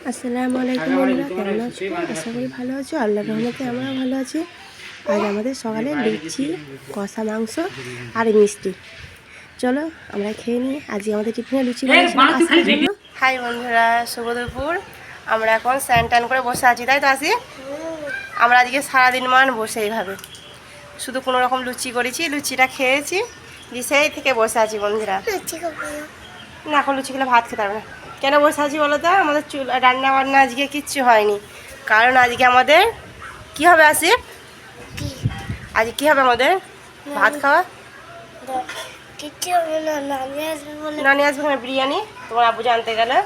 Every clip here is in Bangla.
আসসালামু আলাইকুম বন্ধুরা, কেমন আছো? আশা করি ভালো আছো। আল্লাহর রহমতে আমরাও ভালো আছি। আজ আমাদের সকালে লুচি, কষা মাংস আর মিষ্টি। চলো আমরা খেয়ে নিই। আজকে আমাদের টিফিনে লুচি বানিয়েছিলাম আজকের জন্য। হাই বন্ধুরা, শুভ দুপুর। আমরা এখন স্নান টান করে বসে আছি, তাই তো আসি? আমরা আজকে সারাদিন মান বসে এইভাবে শুধু কোনো রকম লুচি করেছি, লুচিটা খেয়েছি, দিয়ে সেই থেকে বসে আছি বন্ধুরা। না, এখন লুচি খেলে ভাত খেতে পারবে না। কেন বসে আছি বলো তো? আমাদের রান্না বান্না আজকে কিচ্ছু হয়নি, কারণ আজকে আমাদের কি হবে আসিফ? আজকে কি হবে আমাদের? ভাত খাওয়া। নানি আসবে না, বিরিয়ানি। তোমার আব্বু জানতে গেলে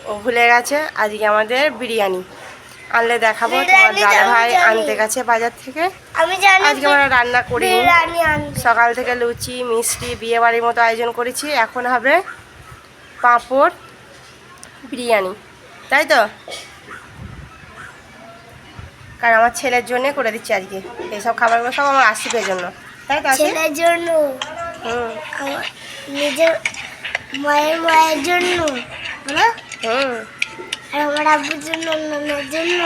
ও ভুলে গেছে, আজকে আমাদের বিরিয়ানি আনলে দেখাবো। তোমার দাদা ভাই আনতে গেছে বাজার থেকে। আজকে আমরা রান্না করি, সকাল থেকে লুচি মিষ্টি বিয়ে বাড়ির মতো আয়োজন করেছি। এখন হবে পাঁপড় বিরিয়ানি, তাই তো? কারণ আমার ছেলের জন্য করে দিচ্ছি আজকে এইসব খাবারগুলো, সব আমার আসিফের জন্য, তাই তো? ছেলের জন্য, নিজের মায়ের জন্য, আর আমার আব্বুর জন্য, নানার জন্য,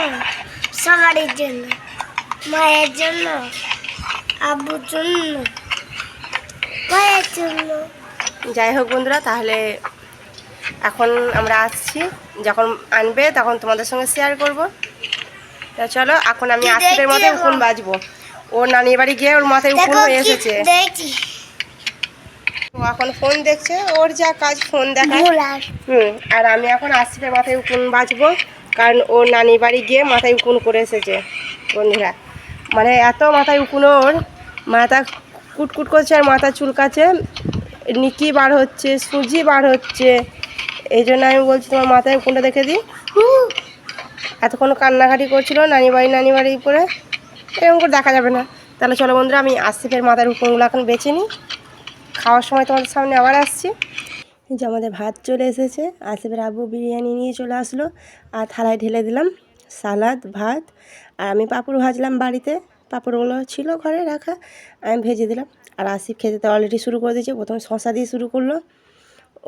সবারই জন্য, মায়ের জন্য, আব্বুর জন্য, মায়ের জন্য। যাই হোক বন্ধুরা, তাহলে এখন আমরা আসছি, যখন আনবে তখন তোমাদের সঙ্গে শেয়ার করবো। তা চলো, এখন আমি আসিফের মাথায় উকুন বাজবো। ওর নানির বাড়ি গিয়ে ওর মাথায় উকুন হয়ে এসেছে। ও এখন ফোন দেখছে, ওর যা কাজ ফোন দেখা। আর আমি এখন আসিফের মাথায় উকুন বাজবো, কারণ ওর নানির বাড়ি গিয়ে মাথায় উকুন করে এসেছে বন্ধুরা। মানে এত মাথায় উকুন, ওর মাথা কুটকুট করছে আর মাথা চুলকাচ্ছে, নিকি বার হচ্ছে, সুজি বার হচ্ছে। এই জন্য আমি বলছি তোমার মাথায় উকুনটা দেখে দিই। এতক্ষণ কান্নাকাটি করছিল নানি বাড়ি করে, এরকম করে দেখা যাবে না। তাহলে চলো বন্ধুরা, আমি আসিফের মাথার উকুনগুলো এখন বেছে নিই, খাওয়ার সময় তোমাদের সামনে আবার আসছি। যে আমাদের ভাত চলে এসেছে, আসিফের আব্বু বিরিয়ানি নিয়ে চলে আসলো, আর থালায় ঢেলে দিলাম সালাদ ভাত। আর আমি পাঁপড় ভাজলাম বাড়িতে, পাঁপড়গুলো ছিল ঘরে রাখা, আমি ভেজে দিলাম। আর আসিফ খেতে তো অলরেডি শুরু করে দিয়েছে, প্রথমে শশা দিয়ে শুরু করলো।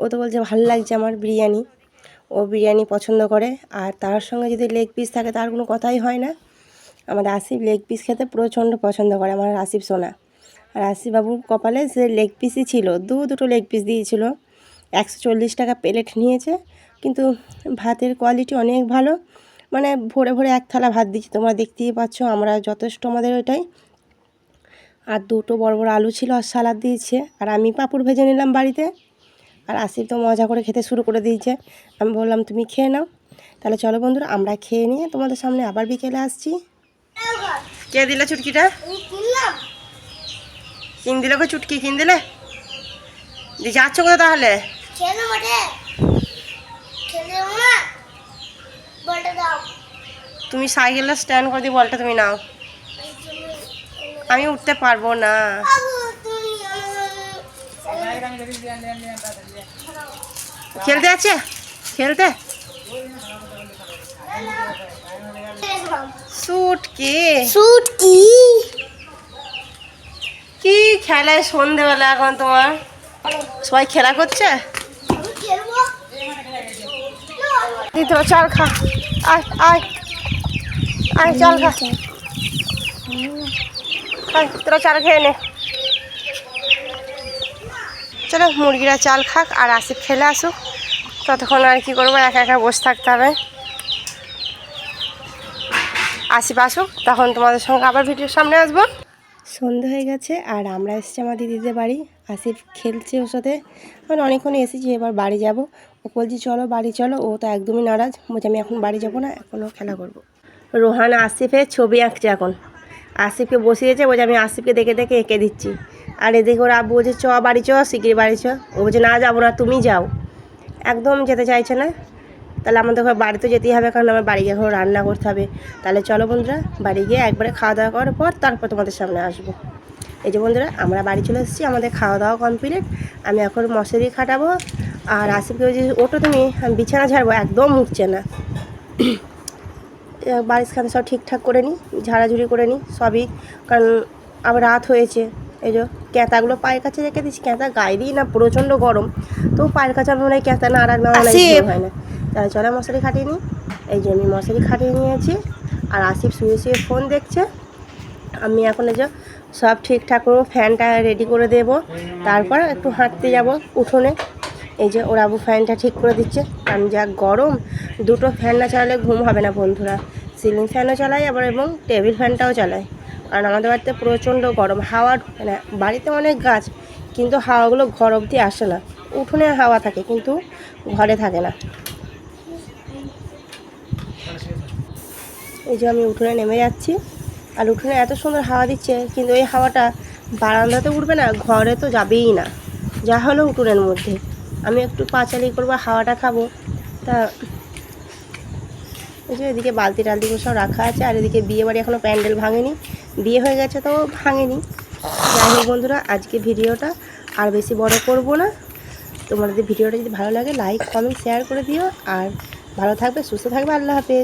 ও তো বলছে ভালো লাগছে আমার বিরিয়ানি, ও বিরিয়ানি পছন্দ করে। আর তার সঙ্গে যদি লেগ পিস থাকে তার কোনো কথাই হয় না। আমাদের আসিফ লেগ পিস খেতে প্রচণ্ড পছন্দ করে, আমার আসিফ সোনা। আর আসিফ বাবুর কপালে সে লেগ পিসই ছিল, দুটো লেগ পিস দিয়েছিল। 140 টাকা প্লেট নিয়েছে, কিন্তু ভাতের কোয়ালিটি অনেক ভালো। মানে ভরে ভরে এক থালা ভাত দিচ্ছি, তোমরা দেখতেই পাচ্ছ, আমরা যথেষ্ট আমাদের ওইটাই। আর দুটো বড় বড় আলু ছিল, আর সালাদ দিয়েছে। আর আমি পাঁপড় ভেজে নিলাম বাড়িতে। আর আসিফ তো মজা করে খেতে শুরু করে দিয়েছে। আমি বললাম তুমি খেয়ে নাও। তাহলে চলো বন্ধুরা, আমরা খেয়ে নিয়ে তোমাদের সামনে আবার বিকেলে আসছি। কে দিলে চুটকিটা? কিন দিলে গো চুটকি, কিন দিলে? দিয়ে যাচ্ছ কোথায় তাহলে? তুমি সাইকেলটা স্ট্যান্ড করে দিয়ে বলটা তুমি নাও, আমি উঠতে পারবো না। খেলতে আছে, খেলতে চুটকি কি খেলায় সন্ধেবেলা এখন তোমার সবাই খেলা করছে। দিতে চল খা, আয় আয় আয়, চল খা, তোরা চাল খেয়ে নে। চলো, মুরগিরা চাল খাক আর আসিফ খেলে আসুক, ততক্ষণ আর কি করবো, একা একা বসে থাকতে হবে। আসিফ আসুক, তখন তোমাদের সঙ্গে আবার ভিডিওর সামনে আসবো। সন্ধে হয়ে গেছে আর আমরা এসেছি আমার দিদিদের বাড়ি। আসিফ খেলছে ওর সাথে, মানে অনেকক্ষণ এসেছি, এবার বাড়ি যাব। ও বলছি চলো বাড়ি চলো, ও তো একদমই নারাজ, বলছে আমি এখন বাড়ি যাব না, এখনও খেলা করব। রোহান আসিফের ছবি আঁকছে এখন, আসিফকে বসিয়েছে, বলছে আমি আসিফকে দেখে দেখে এঁকে দিচ্ছি। আর এদিকে ওরা আব্বু বলছে চ বাড়ি চ, শিগগিরি বাড়ি চ। ও বলছে না যাবো না, তুমি যাও, একদম যেতে চাইছে না। তাহলে আমাদের ঘর বাড়িতে যেতেই হবে, কারণ আমার বাড়ি গিয়ে এখন রান্না করতে হবে। তাহলে চলো বন্ধুরা, বাড়ি গিয়ে একবারে খাওয়া দাওয়া করার পর তারপর তোমাদের সামনে আসবো। এই যে বন্ধুরা, আমরা বাড়ি চলে এসেছি, আমাদের খাওয়া দাওয়া কমপ্লিট। আমি এখন মশারি খাটাবো। আর আসিফকে ওই যে ওটো তুমি, আমি বিছানা ঝাড়বো, একদম উঠছে না। বাড়ির খাতে সব ঠিকঠাক করে নিই, ঝাড়াঝুড়ি করে নিই সবই, কারণ আবার রাত হয়েছে। এই যে ক্যাঁতাগুলো পায়ের কাছে রেখে দিচ্ছি, ক্যাঁতা গায়ে দিই না, প্রচণ্ড গরম, তো পায়ের কাছে আমি মনে হয় ক্যাঁতা না আর হয় না। তাহলে চলে মশারি খাটিয়ে নিই। এই যে আমি মশারি খাটিয়ে নিয়েছি, আর আসিফ শুয়ে শুয়ে ফোন দেখছে। আমি এখন এই যে সব ঠিকঠাক করবো, ফ্যানটা রেডি করে দেব, তারপর একটু হাঁটতে যাব উঠোনে। এই যে ওর আবু ফ্যানটা ঠিক করে দিচ্ছে, কারণ যা গরম, দুটো ফ্যান না চালালে ঘুম হবে না বন্ধুরা। সিলিং ফ্যানও চালাই আবার এবং টেবিল ফ্যানটাও চালাই, কারণ আমাদের বাড়িতে প্রচণ্ড গরম। হাওয়া ঢোকে না, বাড়িতে অনেক গাছ কিন্তু হাওয়াগুলো ঘর অবধি আসে না। উঠোনে হাওয়া থাকে কিন্তু ঘরে থাকে না। এই যে আমি উঠোনে নেমে যাচ্ছি, আর উঠোনে এত সুন্দর হাওয়া দিচ্ছে, কিন্তু এই হাওয়াটা বারান্দাতে উঠবে না, ঘরে তো যাবেই না, যা হলো উঠোনের মধ্যে। আমি একটু পাঁচালি করবো, হাওয়াটা খাবো। তা এই যে এদিকে বালতি টালতিগুলো সব রাখা আছে, আর এদিকে বিয়ে বাড়ি এখনও প্যান্ডেল ভাঙেনি, বিয়ে হয়ে গেছে তো ভাঙেনি। যাই হোক বন্ধুরা, আজকে ভিডিওটা আর বেশি বড় করব না। তোমাদের ভিডিওটা যদি ভালো লাগে লাইক কমেন্ট শেয়ার করে দিও, আর ভালো থাকবে, সুস্থ থাকবে। আল্লাহ হাফেজ।